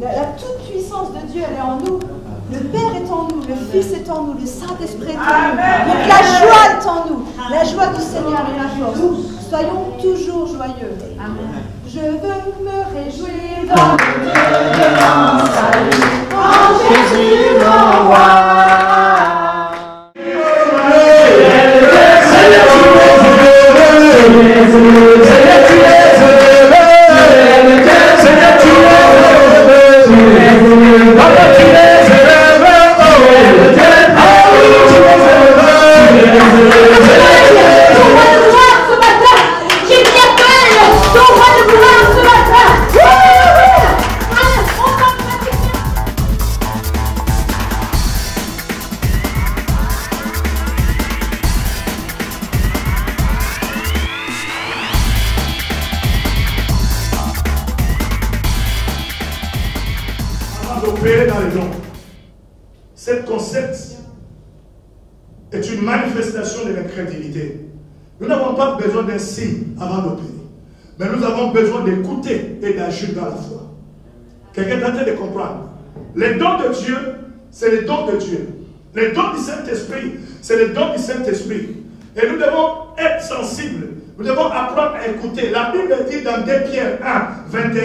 La toute-puissance de Dieu, elle est en nous. Le Père est en nous, le Fils est en nous, le Saint-Esprit est en nous. Donc la joie est en nous. La joie du Seigneur est la force. Soyons toujours joyeux. Amen. Je veux me réjouir dans le Dieu de mon salut, en Jésus mon roi. Opérer dans les dons. Cette concept est une manifestation de l'incrédulité. Nous n'avons pas besoin d'un signe avant d'opérer. Mais nous avons besoin d'écouter et d'agir dans la foi. Quelqu'un est en train de comprendre. Les dons de Dieu, c'est les dons de Dieu. Les dons du Saint-Esprit, c'est les dons du Saint-Esprit. Et nous devons être sensibles. Nous devons apprendre à écouter. La Bible dit dans 2 Pierre 1, 21,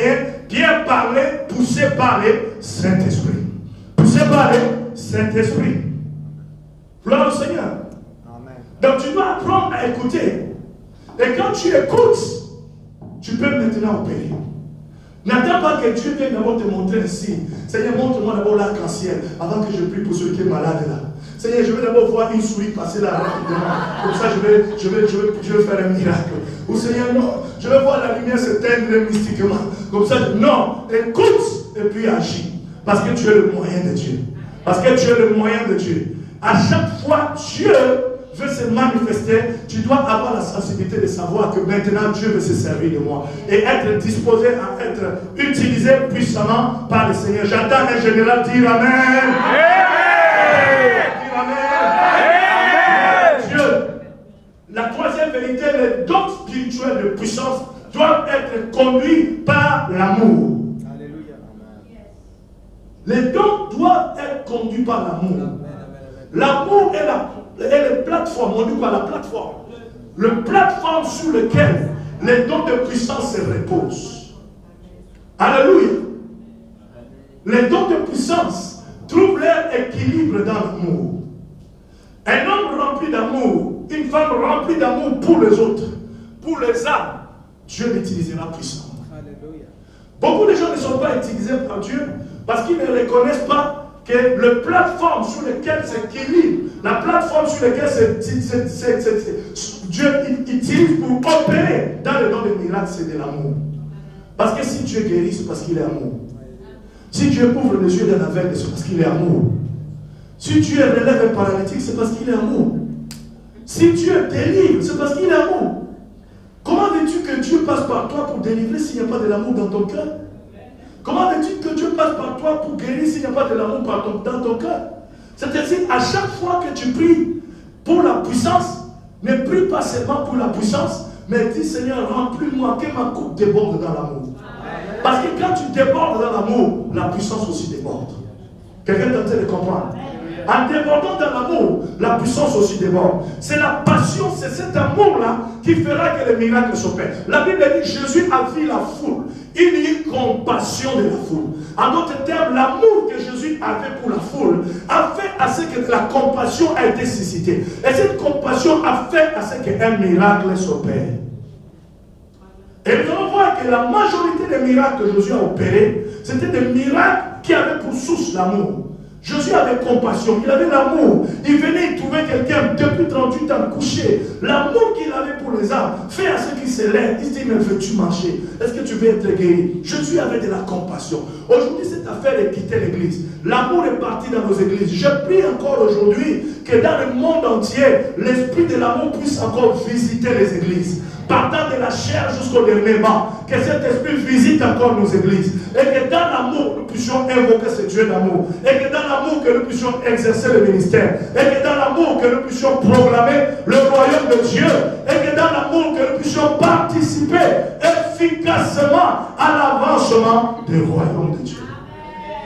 Pierre parlait, poussé par le Saint-Esprit. Poussé par le Saint-Esprit. Gloire au Seigneur. Amen. Donc tu dois apprendre à écouter. Et quand tu écoutes, tu peux maintenant opérer. N'attends pas que Dieu vienne d'abord te montrer un signe. Seigneur, montre-moi d'abord l'arc-en-ciel avant que je prie pour celui qui est malade là. Seigneur, je veux d'abord voir une souris passer là rapidement. Comme ça, je vais faire un miracle. Ou Seigneur, non, je veux voir la lumière s'éteindre mystiquement. Comme ça, non, écoute et puis agis. Parce que tu es le moyen de Dieu. Parce que tu es le moyen de Dieu. À chaque fois, Dieu veut se manifester, tu dois avoir la sensibilité de savoir que maintenant Dieu veut se servir de moi et être disposé à être utilisé puissamment par le Seigneur. J'attends un général dire Amen. Dire Amen. Dieu. La troisième vérité, les dons spirituels de puissance doivent être conduits par l'amour. Les dons doivent être conduits par l'amour. L'amour est la plateforme, on dit quoi la plateforme? Le plateforme sur lequel les dons de puissance se reposent. Alléluia. Les dons de puissance trouvent leur équilibre dans l'amour. Un homme rempli d'amour, une femme remplie d'amour pour les autres, pour les âmes, Dieu l'utilisera puissamment. Beaucoup de gens ne sont pas utilisés par Dieu parce qu'ils ne reconnaissent pas que la plateforme sur laquelle s'équilibre, la plateforme sur laquelle Dieu utilise pour opérer dans le don des miracles, c'est de l'amour. Parce que si Dieu guérit, c'est parce qu'il est amour. Si Dieu ouvre les yeux d'un aveugle, c'est parce qu'il est amour. Si Dieu relève un paralytique, c'est parce qu'il est amour. Si Dieu délivre, c'est parce qu'il est amour. Comment veux-tu que Dieu passe par toi pour délivrer s'il n'y a pas de l'amour dans ton cœur? Comment veux-tu que Dieu passe par toi pour guérir s'il n'y a pas de l'amour dans ton cœur? C'est-à-dire, à chaque fois que tu pries pour la puissance, ne prie pas seulement pour la puissance, mais dis Seigneur, remplis-moi, que ma coupe déborde dans l'amour. Parce que quand tu débordes dans l'amour, la puissance aussi déborde. Quelqu'un est en train de comprendre? En débordant dans l'amour, la puissance aussi déborde. C'est la passion, c'est cet amour-là qui fera que les miracles s'opèrent. La Bible dit Jésus a vu la foule. Il y a eu compassion de la foule. En d'autres termes, l'amour que Jésus avait pour la foule a fait à ce que la compassion a été suscitée. Et cette compassion a fait à ce qu'un miracle s'opère. Et nous allons voir que la majorité des miracles que Jésus a opérés, c'était des miracles qui avaient pour source l'amour. Jésus avait compassion, il avait l'amour. Il venait, il trouvait quelqu'un depuis 38 ans couché. L'amour qu'il avait pour les âmes fait à ceux qui se lèvent. Il se dit, mais veux-tu marcher? Est-ce que tu veux être guéri? Jésus avait de la compassion. Aujourd'hui, cette affaire est quitter l'église. L'amour est parti dans nos églises. Je prie encore aujourd'hui que dans le monde entier, l'esprit de l'amour puisse encore visiter les églises. Partant de la chair jusqu'au dernier banc, que cet esprit visite encore nos églises. Et que dans l'amour, nous puissions invoquer ce Dieu d'amour. Et que dans l'amour, que nous puissions exercer le ministère. Et que dans l'amour, que nous puissions proclamer le royaume de Dieu. Et que dans l'amour, que nous puissions participer efficacement à l'avancement du royaume de Dieu.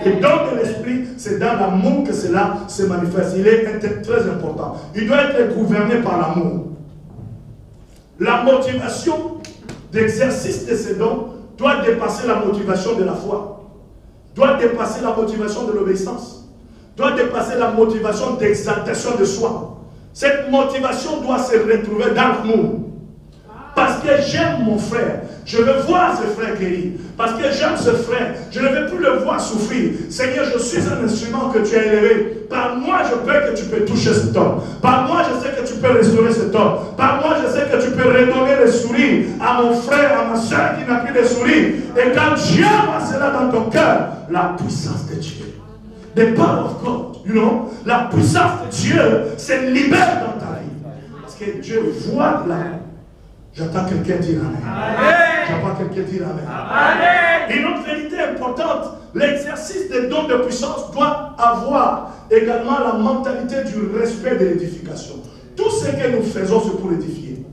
Le don de l'esprit, c'est dans l'amour que cela se manifeste. Il est très important. Il doit être gouverné par l'amour. La motivation d'exercice de ces dons doit dépasser la motivation de la foi, doit dépasser la motivation de l'obéissance, doit dépasser la motivation d'exaltation de soi. Cette motivation doit se retrouver dans l'amour. Parce que j'aime mon frère, je veux voir ce frère guéri. Parce que j'aime ce frère, je ne veux plus le voir souffrir. Seigneur, je suis un instrument que tu as élevé. Par moi, je peux que tu peux toucher cet homme. Par moi, je sais que tu peux restaurer cet homme. Par moi, je sais que tu peux redonner le sourire à mon frère, à ma soeur qui n'a plus de sourire. Et quand Dieu met cela dans ton cœur, la puissance de Dieu, the power of God, you know, la puissance de Dieu se libère dans ta vie. Parce que Dieu voit de l'amour. J'entends quelqu'un dire Amen. J'entends quelqu'un dire Amen. Amen. Une autre vérité importante, l'exercice des dons de puissance doit avoir également la mentalité du respect de l'édification. Tout ce que nous faisons, c'est pour édifier.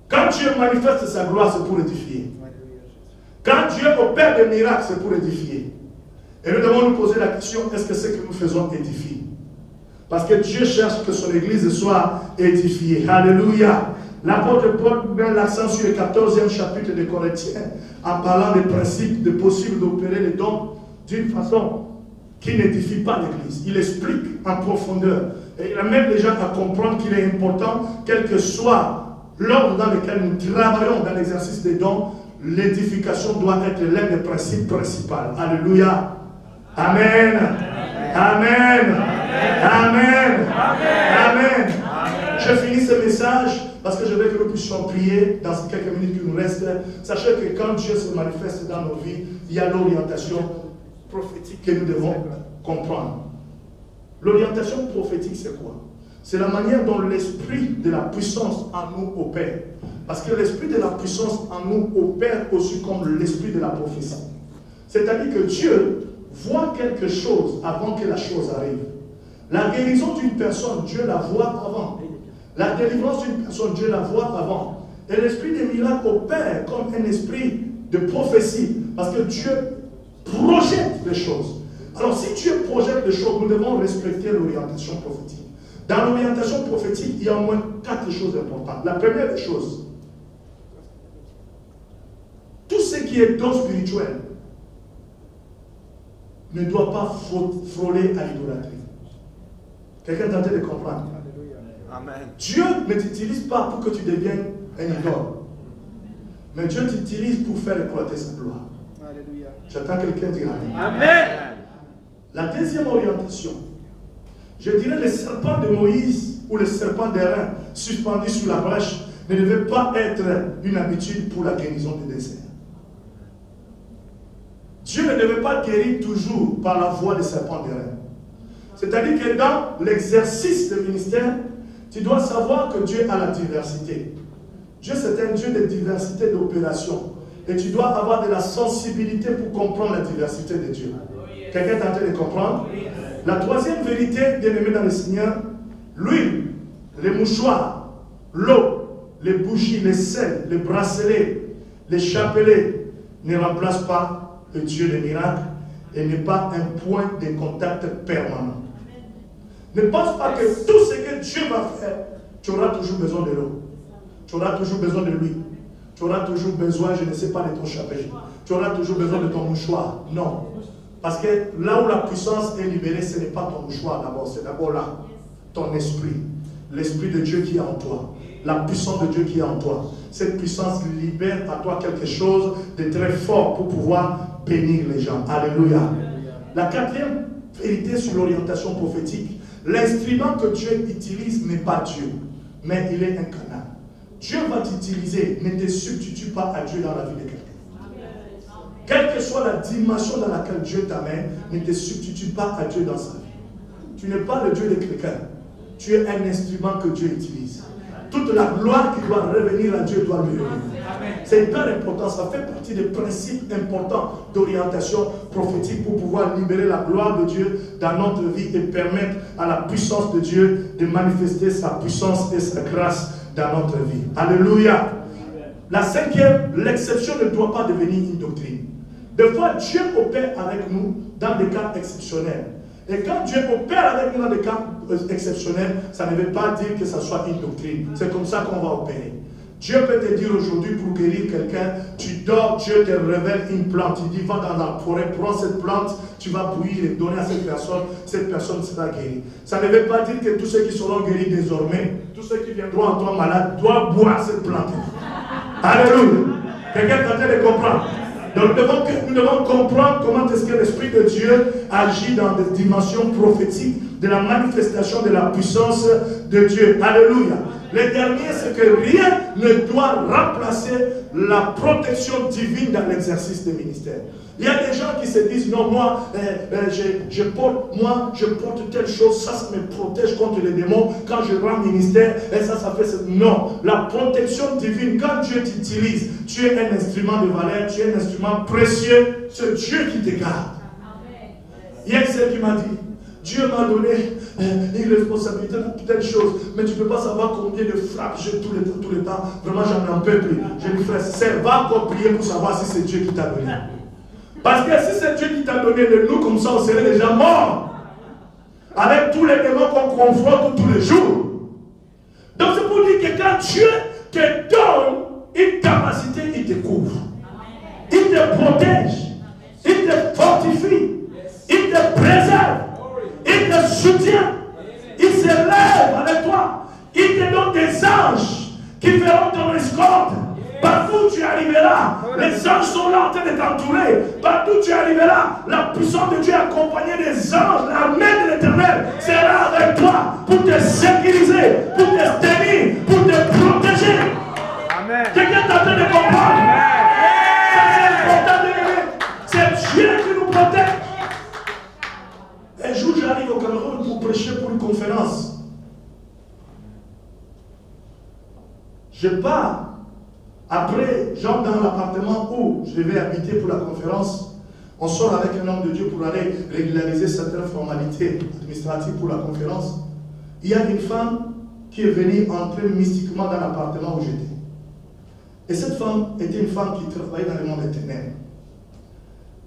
Quand Dieu manifeste sa gloire, c'est pour édifier. Quand Dieu opère des miracles, c'est pour édifier. Et nous devons nous poser la question, est-ce que ce que nous faisons édifie? Parce que Dieu cherche que son église soit édifiée. Alléluia. L'apôtre Paul met l'accent sur le 14e chapitre de Corinthiens en parlant des principes de possible d'opérer les dons d'une façon qui n'édifie pas l'église. Il explique en profondeur. Et il amène les gens à comprendre qu'il est important, quel que soit l'ordre dans lequel nous travaillons dans l'exercice des dons, l'édification doit être l'un des principes principaux. Alléluia. Amen. Amen. Amen. Amen. Je finis ce message parce que je veux que nous puissions prier dans ces quelques minutes qui nous restent. Sachez que quand Dieu se manifeste dans nos vies, il y a l'orientation prophétique que nous devons comprendre. L'orientation prophétique, c'est quoi? C'est la manière dont l'esprit de la puissance en nous opère. Parce que l'esprit de la puissance en nous opère aussi comme l'esprit de la prophétie. C'est-à-dire que Dieu voit quelque chose avant que la chose arrive. La guérison d'une personne, Dieu la voit avant. La délivrance d'une personne, Dieu la voit avant. Et l'esprit des miracles opère comme un esprit de prophétie. Parce que Dieu projette les choses. Alors si Dieu projette les choses, nous devons respecter l'orientation prophétique. Dans l'orientation prophétique, il y a au moins 4 choses importantes. La première des choses, tout ce qui est don spirituel ne doit pas frôler à l'idolâtrie. Quelqu'un est en train de comprendre? Amen. Dieu ne t'utilise pas pour que tu deviennes un idole. Mais Dieu t'utilise pour faire éclater sa gloire. Alléluia. J'attends quelqu'un dire Amen. Amen. La deuxième orientation, je dirais le serpent de Moïse ou le serpent d'airain suspendu sur la brèche ne devait pas être une habitude pour la guérison du désert. Dieu ne devait pas guérir toujours par la voie des serpents d'airain. C'est-à-dire que dans l'exercice du ministère, tu dois savoir que Dieu a la diversité. Dieu, c'est un Dieu de diversité d'opérations. Et tu dois avoir de la sensibilité pour comprendre la diversité de Dieu. Quelqu'un est en train de comprendre? La troisième vérité, bien aimé dans le Seigneur, l'huile, les mouchoirs, l'eau, les bougies, les sels, les bracelets, les chapelets ne remplacent pas le Dieu des miracles et n'est pas un point de contact permanent. Ne pense pas que tout ce que Dieu va faire, tu auras toujours besoin de l'eau. Tu auras toujours besoin de l'huile. Tu auras toujours besoin, je ne sais pas, de ton chapelet. Tu auras toujours besoin de ton mouchoir. Non. Parce que là où la puissance est libérée, ce n'est pas ton mouchoir d'abord, c'est d'abord là. Ton esprit. L'esprit de Dieu qui est en toi. La puissance de Dieu qui est en toi. Cette puissance libère à toi quelque chose de très fort pour pouvoir bénir les gens. Alléluia. La quatrième vérité sur l'orientation prophétique, l'instrument que Dieu utilise n'est pas Dieu, mais il est un canal. Dieu va t'utiliser, ne te substitue pas à Dieu dans la vie de quelqu'un. Quelle que soit la dimension dans laquelle Dieu t'amène, ne te substitue pas à Dieu dans sa vie. Tu n'es pas le Dieu de quelqu'un. Tu es un instrument que Dieu utilise. Toute la gloire qui doit revenir à Dieu doit lui revenir. C'est hyper important. Ça fait partie des principes importants d'orientation prophétique pour pouvoir libérer la gloire de Dieu dans notre vie et permettre à la puissance de Dieu de manifester sa puissance et sa grâce dans notre vie. Alléluia. La cinquième, l'exception ne doit pas devenir une doctrine. Des fois, Dieu opère avec nous dans des cas exceptionnels. Et quand Dieu opère avec nous dans des cas exceptionnels, ça ne veut pas dire que ça soit une doctrine. C'est comme ça qu'on va opérer. Dieu peut te dire aujourd'hui pour guérir quelqu'un, tu dors, Dieu te révèle une plante. Il dit, va dans la forêt, prends cette plante, tu vas bouillir et donner à cette personne sera guérie. Ça ne veut pas dire que tous ceux qui seront guéris désormais, tous ceux qui viendront en toi malade, doivent boire cette plante. Alléluia. Quelqu'un est en train de comprendre. Donc nous devons comprendre comment est-ce que l'Esprit de Dieu agit dans des dimensions prophétiques de la manifestation de la puissance de Dieu. Alléluia. Le dernier, c'est que rien ne doit remplacer la protection divine dans l'exercice des ministères. Il y a des gens qui se disent, non, moi, je porte telle chose, ça me protège contre les démons. Quand je rends ministère, et ça fait ça. Non, la protection divine, quand Dieu t'utilise, tu es un instrument de valeur, tu es un instrument précieux, c'est Dieu qui te garde. Hier, c'est qui m'a dit, Dieu m'a donné une responsabilité pour telle chose, mais tu ne peux pas savoir combien de frappes j'ai tout le temps. Vraiment, j'en peux plus. Je lui fais, va encore prier pour savoir si c'est Dieu qui t'a donné. Parce que si c'est Dieu qui t'a donné de nous, comme ça, on serait déjà morts. Avec tous les démons qu'on confronte tous les jours. Donc c'est pour dire que quand Dieu te donne une capacité, il te couvre. Il te protège. Il te fortifie. Il te préserve. Il te soutient. Il se lève avec toi. Il te donne des anges qui feront ton escorte. Partout où tu arriveras, les anges sont là en train de t'entourer. Partout où tu arriveras, la puissance de Dieu accompagnée des anges, l'armée de l'Éternel sera avec toi pour te sécuriser, pour te tenir, pour te protéger. Amen. Quelqu'un est en train de comprendre? C'est important de l'aimer. C'est Dieu qui nous protège. Un jour, j'arrive au Cameroun pour prêcher pour une conférence. Je pars. Après, j'entre dans l'appartement où je vais habiter pour la conférence. On sort avec un homme de Dieu pour aller régulariser certaines formalités administratives pour la conférence. Il y a une femme qui est venue entrer mystiquement dans l'appartement où j'étais. Et cette femme était une femme qui travaillait dans le monde des ténèbres.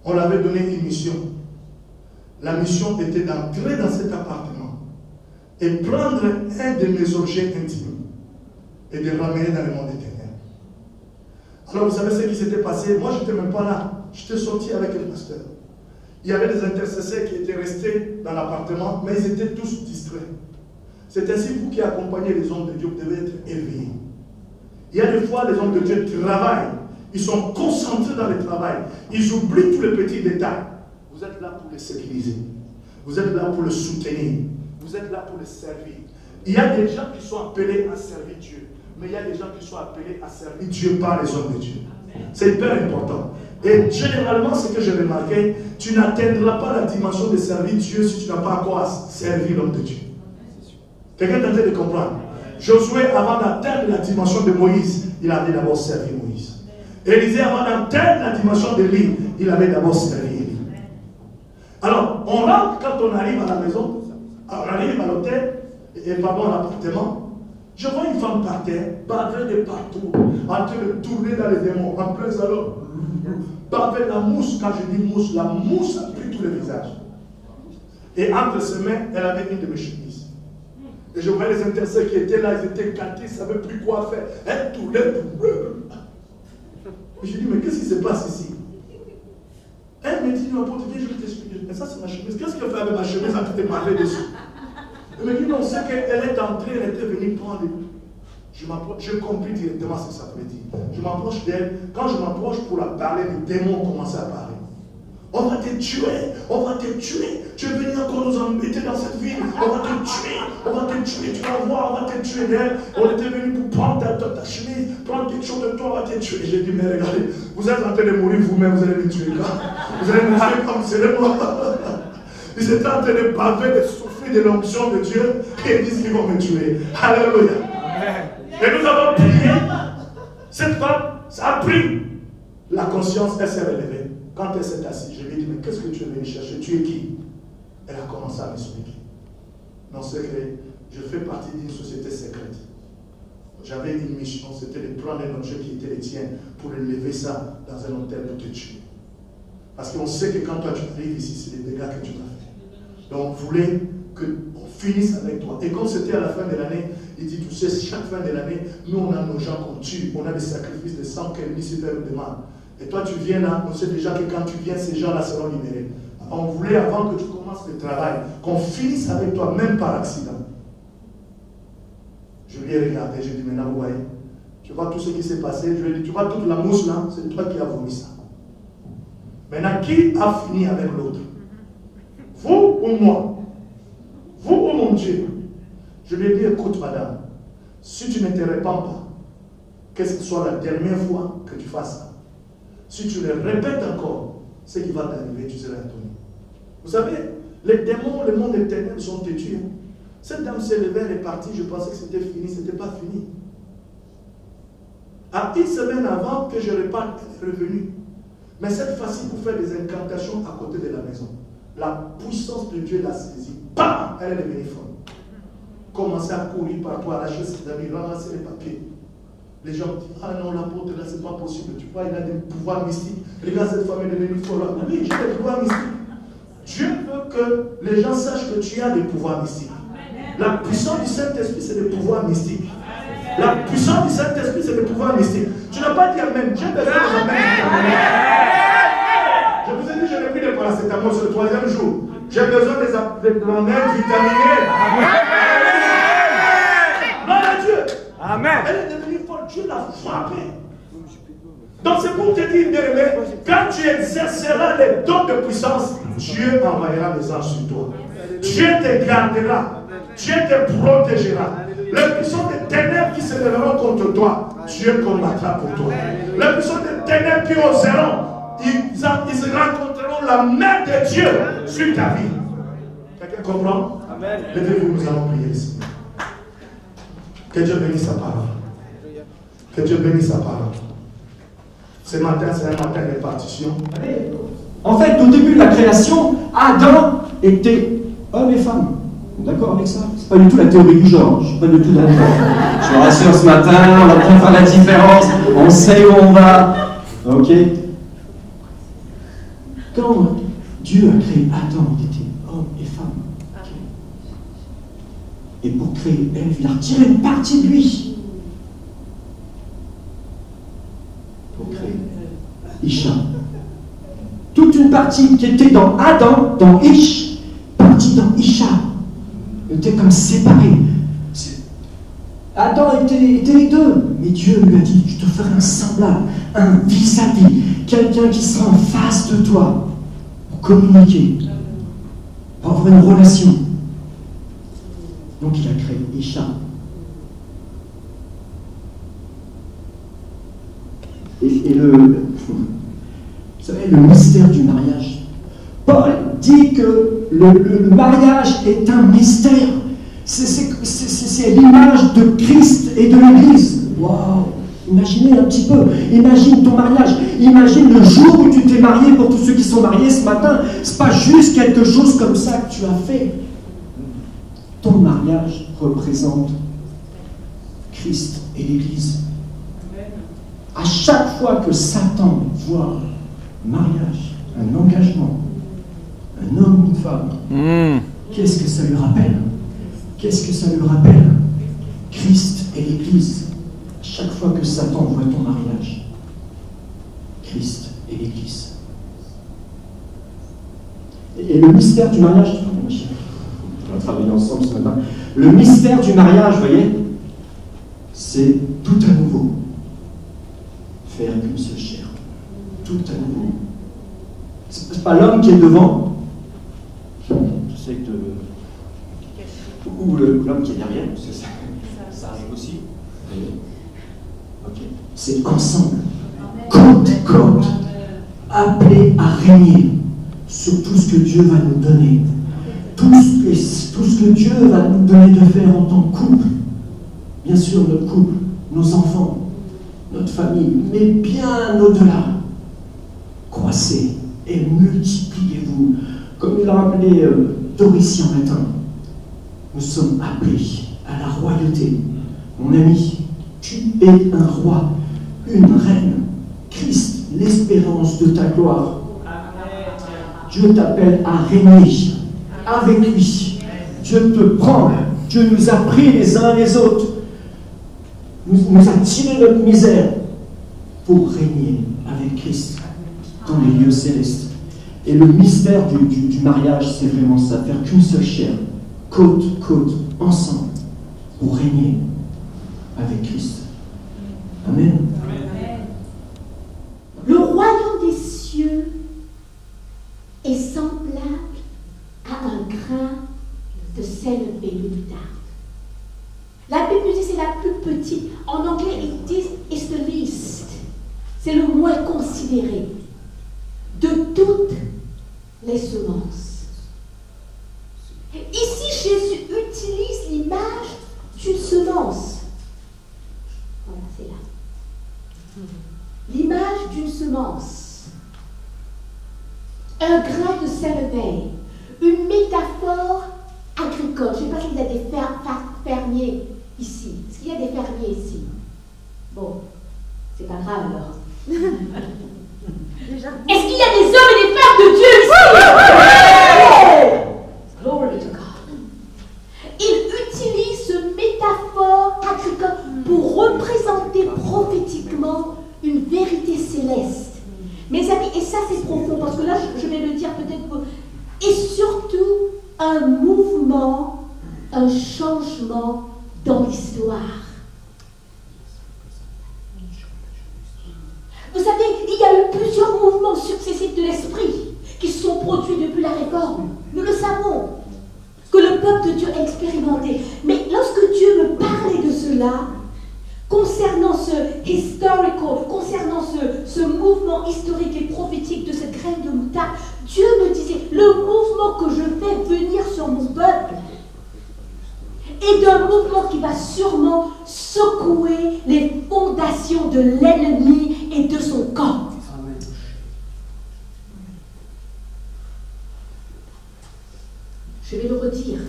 On l'avait donné une mission. La mission était d'entrer dans cet appartement et prendre un de mes objets intimes et de le ramener dans le monde des ténèbres. Alors vous savez ce qui s'était passé? Moi je n'étais même pas là. J'étais sorti avec le pasteur. Il y avait des intercesseurs qui étaient restés dans l'appartement, mais ils étaient tous distraits. C'est ainsi vous qui accompagnez les hommes de Dieu, vous devez être éveillés. Il y a des fois les hommes de Dieu travaillent. Ils sont concentrés dans le travail. Ils oublient tous les petits détails. Vous êtes là pour les sécuriser. Vous êtes là pour le soutenir. Vous êtes là pour les servir. Il y a des gens qui sont appelés à servir Dieu. Mais il y a des gens qui sont appelés à servir Dieu par les hommes de Dieu. C'est hyper important. Et généralement, ce que j'ai remarqué, tu n'atteindras pas la dimension de servir Dieu si tu n'as pas encore servi l'homme de Dieu. Quelqu'un est en train de comprendre? Josué, avant d'atteindre la dimension de Moïse, il avait d'abord servi Moïse. Élisée, avant d'atteindre la dimension d'Élie, il avait d'abord servi Élie. Alors, on rentre quand on arrive à la maison, on arrive à l'hôtel, et pardon, à l'appartement. Je vois une femme par terre, bavée de partout, en train de tourner dans les démons, en plein salon. Bavée la mousse, quand je dis mousse, la mousse a pris tout le visage. Et entre ses mains, elle avait une de mes chemises. Et je voyais les intercesseurs qui étaient là, ils étaient gâtés, ils ne savaient plus quoi faire. Elle tournait tout. Et je dis, mais qu'est-ce qui se passe ici? Elle me dit, l'apôtre, viens, je vais t'expliquer. Mais ça, c'est ma chemise. Qu'est-ce qu'elle fait avec ma chemise en train de parler dessus? Elle me dit, non, c'est qu'elle est entrée, elle était venue prendre. Je compris directement ce que ça veut dire. Je m'approche d'elle. Quand je m'approche pour la parler, les démons commencent à parler. On va te tuer, on va te tuer. Tu es venu encore nous embêter dans cette ville. On va te tuer, on va te tuer. Tu vas voir, on va te tuer d'elle. On était venu pour prendre ta chemise, prendre quelque chose de toi, on va te tuer. J'ai dit, mais regardez, vous êtes en train de mourir vous-même, vous allez me tuer quand? Vous allez me tuer comme c'est moi. Ils étaient en train de baver, de souffrir de l'onction de Dieu et ils disent qu'ils vont me tuer. Alléluia. Et nous avons prié. Cette femme, ça a pris. La conscience, elle s'est relevée. Quand elle s'est assise, je lui ai dit, mais qu'est-ce que tu es venu chercher? Tu es qui? Elle a commencé à m'expliquer. Non, c'est que je fais partie d'une société secrète. J'avais une mission, c'était de prendre un objet qui était le tien pour lever ça dans un hôtel pour te tuer. Parce qu'on sait que quand toi tu arrives ici, c'est des dégâts que tu vas faire. Donc on voulait qu'on finisse avec toi. Et comme c'était à la fin de l'année, il dit, tu sais, chaque fin de l'année, nous on a nos gens qu'on tue, on a des sacrifices de sang que Lucifer nous demande. Et toi tu viens là, on sait déjà que quand tu viens, ces gens-là seront libérés. On voulait, avant que tu commences le travail, qu'on finisse avec toi, même par accident. Je lui ai regardé, j'ai dit, maintenant, vous voyez, tu vois tout ce qui s'est passé, je lui ai dit, tu vois toute la mousse là, c'est toi qui as vomi ça. Maintenant, qui a fini avec l'autre? Vous ou moi? Vous ou mon Dieu? Je lui ai dit, écoute madame, si tu ne te répands pas, que ce soit la dernière fois que tu fasses ça, si tu le répètes encore, ce qui va t'arriver, tu seras étonné. Vous savez, les démons, le monde éternel sont têtus. Cette dame s'est levée, elle est partie, je pensais que c'était fini, ce n'était pas fini. À une semaine avant que je reparte, elle est revenue. Mais cette fois-ci, pour faire des incantations à côté de la maison. La puissance de Dieu l'a saisie. Bam! Elle est devenue folle. Commencer à courir partout, arracher ses amis, ramasser les papiers. Les gens disent, ah non, l'apôtre là, c'est pas possible. Tu vois, il a des pouvoirs mystiques. Regarde cette femme, elle est devenue folle. Oui, j'ai des pouvoirs mystiques. Dieu veut que les gens sachent que tu as des pouvoirs mystiques. La puissance du Saint-Esprit, c'est des pouvoirs mystiques. La puissance du Saint-Esprit, c'est des pouvoirs mystiques. Tu n'as pas dit Amen. J'ai besoin de Amen. Je vous ai dit, je n'ai plus de paracétamol sur le 3e jour. J'ai besoin de mon aide vitaminée. Gloire à Dieu. Amen. Elle est devenue folle. Dieu l'a frappée. Donc c'est pour te dire, bien-aimé, quand tu exerceras les dons de puissance, Dieu envoyera des anges sur toi. Dieu te gardera. Dieu te protégera. Les puissances des ténèbres qui se lèveront contre toi, Dieu combattra pour toi. Les puissances des ténèbres qui oseront, ils rencontreront la main de Dieu sur ta vie. Quelqu'un comprend? Levez-vous, nous allons prier ici. Que Dieu bénisse sa parole. Que Dieu bénisse sa parole. Ce matin, c'est un matin de répartition. En fait, au début de la création, Adam était homme et femme. D'accord avec ça? C'est pas du tout la théorie du genre. Je suis pas du tout d'accord. Je vous rassure ce matin, on va bien faire la différence. On sait où on va. Ok? Quand Dieu a créé Adam, il était homme et femme. Okay. Et pour créer Ève, il a retiré une partie de lui. Pour créer Isha. Toute une partie qui était dans Adam, dans Ish, partie dans Isha. Était comme séparé. Adam était les deux, mais Dieu lui a dit, je te ferai un semblable, un vis-à-vis, quelqu'un qui sera en face de toi, pour communiquer, pour avoir une relation. Donc il a créé Isha. Et vous savez, le mystère du mariage. Paul dit que le mariage est un mystère. C'est l'image de Christ et de l'Église. Waouh! Imaginez un petit peu. Imagine ton mariage. Imagine le jour où tu t'es marié. Pour tous ceux qui sont mariés ce matin, c'est pas juste quelque chose comme ça que tu as fait. Ton mariage représente Christ et l'Église. À chaque fois que Satan voit un mariage, un engagement, un homme, une femme, qu'est-ce que ça lui rappelle? Qu'est-ce que ça lui rappelle? Christ et l'Église. À chaque fois que Satan voit ton mariage, Christ et l'Église. Et le mystère du mariage, on va travailler ensemble ce matin. Le mystère du mariage, vous voyez, c'est tout à nouveau. Faire qu'une seule chair. Tout à nouveau. C'est pas l'homme qui est devant. Je sais que ou l'homme qui est derrière, ça arrive aussi. Okay. C'est ensemble, côte à côte, appelé à régner sur tout ce que Dieu va nous donner, tout ce que Dieu va nous donner de faire en tant que couple. Bien sûr, notre couple, nos enfants, notre famille, mais bien au-delà. Croissez et multipliez-vous. Comme il a rappelé Doris hier matin, nous sommes appelés à la royauté. Mon ami, tu es un roi, une reine. Christ, l'espérance de ta gloire. Dieu t'appelle à régner avec lui. Dieu te prend. Dieu nous a pris les uns les autres. Nous a tiré notre misère pour régner avec Christ dans les lieux célestes. Et le mystère du mariage, c'est vraiment ça, faire qu'une seule chair, côte, ensemble, pour régner avec Christ. Amen. Le royaume des cieux est semblable à un grain de sel et de moutarde. La Bible dit que c'est la plus petite. En anglais, ils disent it's the least. C'est le moins considéré de toutes les semences. Ici, Jésus utilise l'image d'une semence. Voilà, c'est là. L'image d'une semence. Un grain de sel-veille. Une métaphore agricole. Je ne sais pas s'il y a des fermiers ici. Est-ce qu'il y a des fermiers ici? Bon, c'est pas grave alors. Est-ce qu'il y a des hommes et des femmes de Dieu ici? Glory to God. Il utilise ce métaphore agricole pour représenter prophétiquement une vérité céleste. Mes amis, et ça c'est profond, parce que là je vais le dire peut-être, et surtout un mouvement, un changement dans l'histoire. Vous savez, il y a eu plusieurs mouvements successifs de l'esprit qui se sont produits depuis la Réforme. Nous le savons, que le peuple de Dieu a expérimenté. Mais lorsque Dieu me parlait de cela, concernant concernant ce mouvement historique et prophétique de cette graine de moutarde, Dieu me disait, le mouvement que je fais venir sur mon peuple est d'un mouvement qui va sûrement secouer les fondations de l'ennemi et de son camp. Je vais le redire,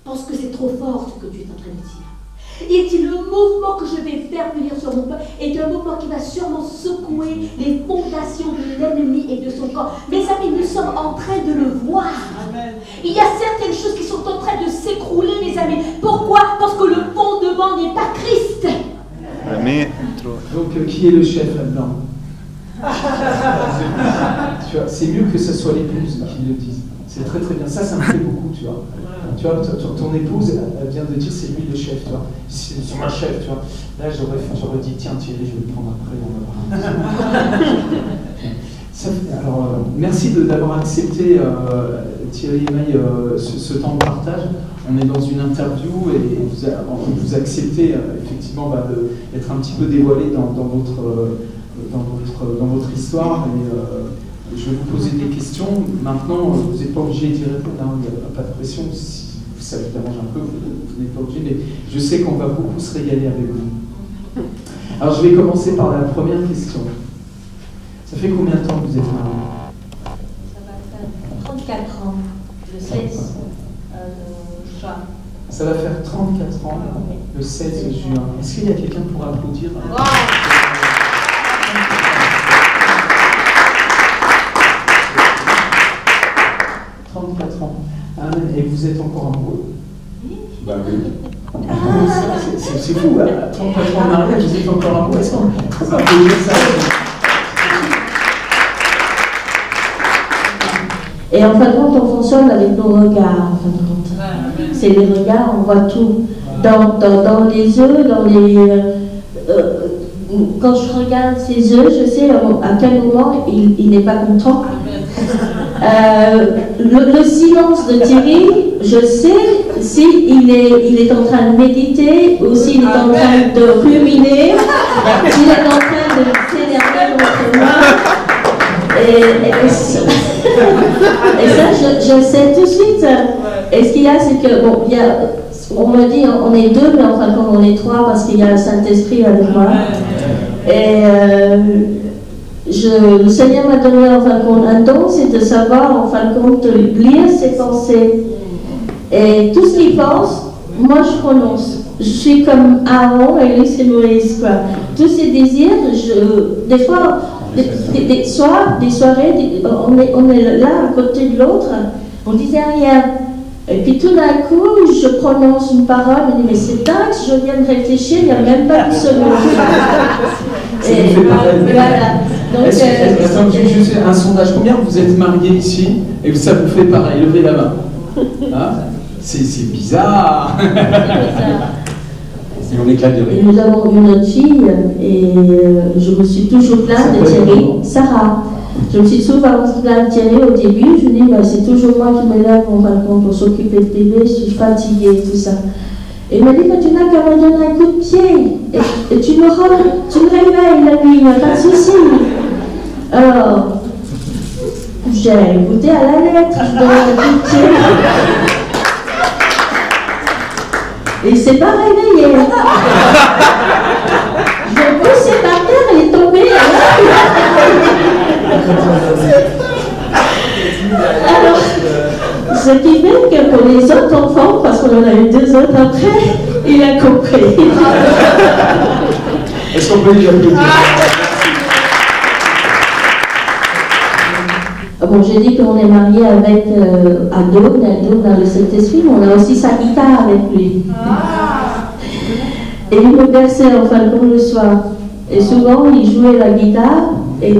parce que c'est trop fort ce que tu es en train de dire. Il dit, le mouvement que je vais faire venir sur mon peuple est un mouvement qui va sûrement secouer les fondations de l'ennemi et de son camp. Mes amis, nous sommes en train de le voir. Amen. Il y a certaines choses qui sont en train de s'écrouler, mes amis. Pourquoi? Parce que le fondement n'est pas Christ. Amen. Donc, qui est le chef là-dedans? Tu vois, c'est mieux que ce soit l'épouse qui le dise. C'est très très bien. Ça me fait beaucoup, tu vois. Tu vois, ton épouse, elle vient de dire c'est lui le chef, tu vois. C'est un chef, tu vois. Là, j'aurais dit tiens Thierry, je vais le prendre après, Alors, merci d'avoir accepté, Thierry et Maï, ce temps de partage. On est dans une interview et vous acceptez effectivement d'être un petit peu dévoilé dans votre histoire. Et je vais vous poser des questions. Maintenant, vous n'êtes pas obligé d'y répondre, hein, il n'y a pas de pression. Si ça vous dérange un peu, vous n'êtes pas obligé, mais je sais qu'on va beaucoup se régaler avec vous. Alors, je vais commencer par la première question. Ça fait combien de temps que vous êtes mariés? Ça va faire 34 ans, le 16 juin. Ça va faire 34 ans, le 16 juin. Est-ce qu'il y a quelqu'un pour applaudir? Wow. 34 ans. Amen. Et vous êtes encore amoureux? Bah oui. C'est fou, hein. 34 ans de mariage, vous êtes encore amoureux. Est-ce qu'on peut applaudir ça? Et en fin de compte, on fonctionne avec nos regards. En fin de compte, c'est les regards, on voit tout. Dans les yeux, quand je regarde ses yeux, je sais à quel moment il n'est pas content. Le silence de Thierry, je sais s'il est en train de méditer ou s'il est en train de ruminer, s'il est en train de s'énerver contre moi. Et ça, je sais tout de suite. Et ce qu'il y a, c'est que, bon, on me dit on est deux, mais en fin de compte, on est trois parce qu'il y a le Saint-Esprit avec moi. Et le Seigneur m'a donné en fin de compte un don, c'est de savoir en fin de compte de lire ses pensées. Et tout ce qu'il pense, moi je prononce. Je suis comme Aaron et lui c'est Moïse, quoi. Tous ses désirs, des fois des soirées, on est là à côté de l'autre, on disait rien. Et puis tout d'un coup, je prononce une parole, je me dis, mais c'est dingue, je viens de réfléchir, il n'y a même pas une seconde. Et voilà. Donc, attends, juste un sondage. Combien vous êtes mariés ici et ça vous fait pareil? Levez la main. Hein? C'est bizarre. Et on éclate de rire. Nous avons une autre fille et je me suis toujours plainte de Thierry, Sarah. Je me suis souvent plainte de Thierry au début. Je me dis, bah, c'est toujours moi qui me lève pour s'occuper de bébé, je suis fatiguée, tout ça. Et il m'a dit, bah, tu n'as qu'à me donner un coup de pied et tu me réveilles la nuit, il n'y a pas de souci. Alors, j'ai écouté à la lettre, je donne un coup de pied. Et il ne s'est pas réveillé. Je l'ai poussé par terre, il est tombé. Alors, ce qui fait que pour les autres enfants, parce qu'on en a eu 2 autres après, il a compris. Est-ce qu'on peut lui applaudir? Bon, j'ai dit qu'on est marié avec Ado dans le Saint-Esprit, mais on a aussi sa guitare avec lui. Et il me berçait enfin comme le soir. Et souvent, il jouait la guitare et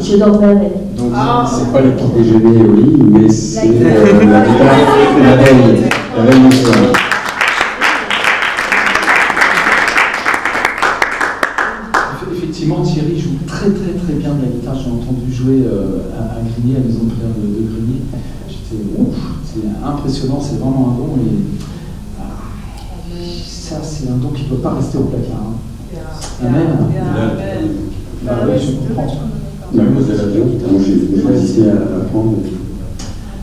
je dormais avec. Donc, c'est pas le petit déjeuner au lit, mais c'est la guitare la veille du soir. Effectivement, Thierry joue très bien de la guitare. J'ai entendu jouer à Grigny, à la maison de prière de Grigny. J'étais ouf, c'est impressionnant, c'est vraiment un don. Et ça, c'est un don qui ne peut pas rester au placard. Hein. Amen. Bah oui, je comprends. J'ai choisi à apprendre.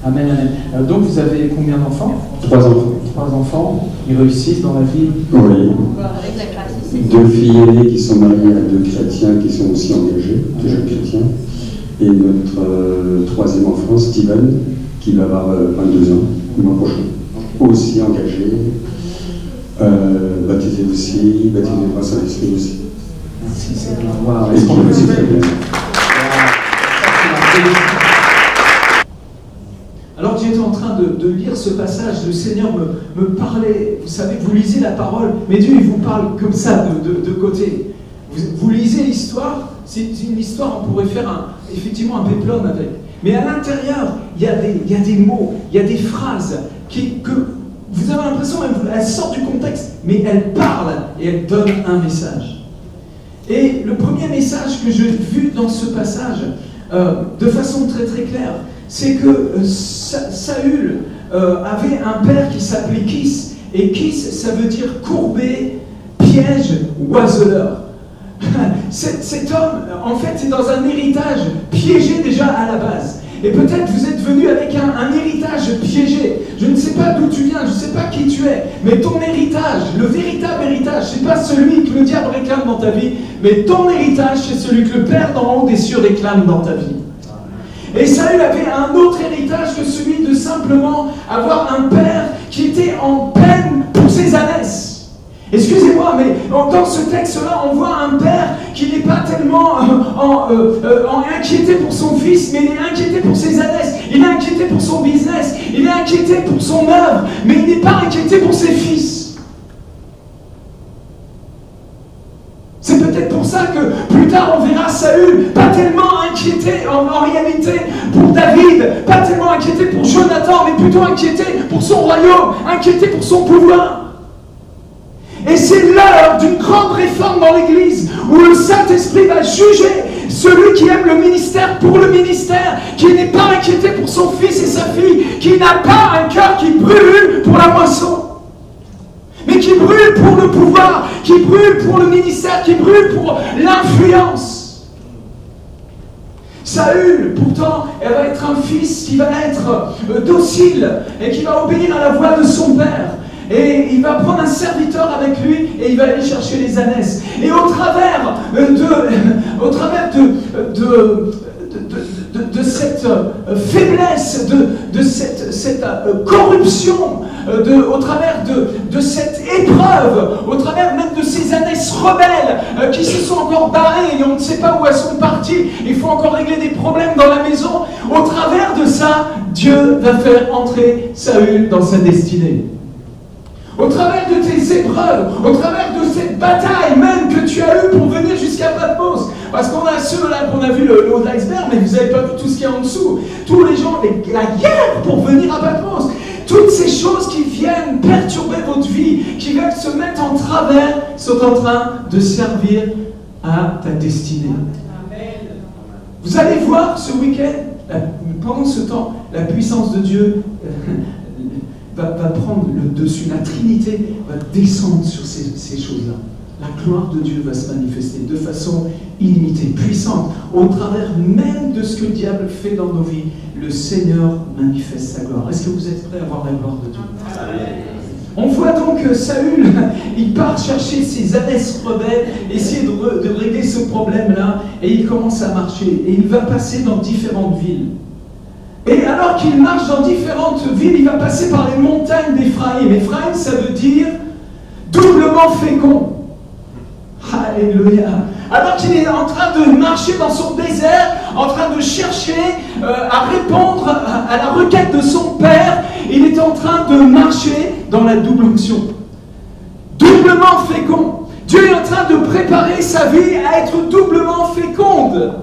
Amen, amen. Donc vous avez combien d'enfants? 3 enfants. 3 enfants. Ils réussissent dans la vie? Oui. 2 filles aînées qui sont mariées à 2 chrétiens qui sont aussi engagés, 2 jeunes chrétiens. Et notre 3e enfant, Steven, qui va avoir 22 ans le mois prochain. Aussi engagé, baptisé aussi, baptisé par Saint-Esprit aussi. Si, c'est bien. Wow. Est-ce qu'on peut aussi très bien. Alors j'étais en train de lire ce passage, le Seigneur me parlait, vous savez, vous lisez la parole, mais Dieu il vous parle comme ça, de côté. Vous lisez l'histoire, c'est une histoire, on pourrait faire effectivement un péplum avec. Mais à l'intérieur, il y a des mots, il y a des phrases que vous avez l'impression, elles sortent du contexte, mais elles parlent et elles donnent un message. Et le premier message que j'ai vu dans ce passage, de façon très claire, c'est que Saül avait un père qui s'appelait Kis, et Kis, ça veut dire courbé, piège, oiseleur. Cet homme, en fait, c'est dans un héritage piégé déjà à la base. Et peut-être vous êtes venu avec un héritage piégé. Je ne sais pas d'où tu viens, je ne sais pas qui tu es, mais ton héritage, le véritable héritage, c'est pas celui que le diable réclame dans ta vie, mais ton héritage, c'est celui que le Père d'en haut des cieux réclame dans ta vie. Et Saül avait un autre héritage que celui de simplement avoir un père qui était en peine pour ses ânesses. Excusez-moi, mais dans ce texte-là, on voit un père qui n'est pas tellement inquiété pour son fils, mais il est inquiété pour ses ânesses. Il est inquiété pour son business. Il est inquiété pour son œuvre, mais il n'est pas inquiété pour ses fils. C'est peut-être pour ça que plus tard on verra Saül pas tellement inquiété en réalité pour David, pas tellement inquiété pour Jonathan, mais plutôt inquiété pour son royaume, inquiété pour son pouvoir. Et c'est l'heure d'une grande réforme dans l'Église où le Saint-Esprit va juger celui qui aime le ministère pour le ministère, qui n'est pas inquiété pour son fils et sa fille, qui n'a pas un cœur qui brûle pour la moisson, mais qui brûle pour le pouvoir, qui brûle pour le ministère, qui brûle pour l'influence. Saül, pourtant, elle va être un fils qui va être docile et qui va obéir à la voix de son père. Et il va prendre un serviteur avec lui et il va aller chercher les ânesses. Et au travers de cette faiblesse, de cette corruption, au travers de cette épreuve, au travers même de ces ânesses rebelles qui se sont encore barrées et on ne sait pas où elles sont parties, il faut encore régler des problèmes dans la maison. Au travers de ça, Dieu va faire entrer Saül dans sa destinée. Au travers de tes épreuves, au travers de cette bataille même que tu as eue pour venir jusqu'à Patmos, parce qu'on a ceux là qu'on a vu le haut de l'iceberg, mais vous n'avez pas vu tout ce qu'il y a en dessous. Tous les gens, la guerre pour venir à Patmos, toutes ces choses qui viennent perturber votre vie, qui viennent se mettre en travers, sont en train de servir à ta destinée. Vous allez voir ce week-end, pendant ce temps, la puissance de Dieu va prendre le dessus. La Trinité va descendre sur ces choses-là. La gloire de Dieu va se manifester de façon illimitée, puissante, au travers même de ce que le diable fait dans nos vies. Le Seigneur manifeste sa gloire. Est-ce que vous êtes prêts à voir la gloire de Dieu? Amen. On voit donc que Saül, il part chercher ses ânesses rebelles, essayer de régler ce problème-là, et il commence à marcher. Et il va passer dans différentes villes. Et alors qu'il marche dans différentes villes, il va passer par les montagnes d'Éphraïm. Éphraïm, ça veut dire doublement fécond. Alléluia. Alors qu'il est en train de marcher dans son désert, en train de chercher à répondre à la requête de son père, il est en train de marcher dans la double onction. Doublement fécond. Dieu est en train de préparer sa vie à être doublement féconde.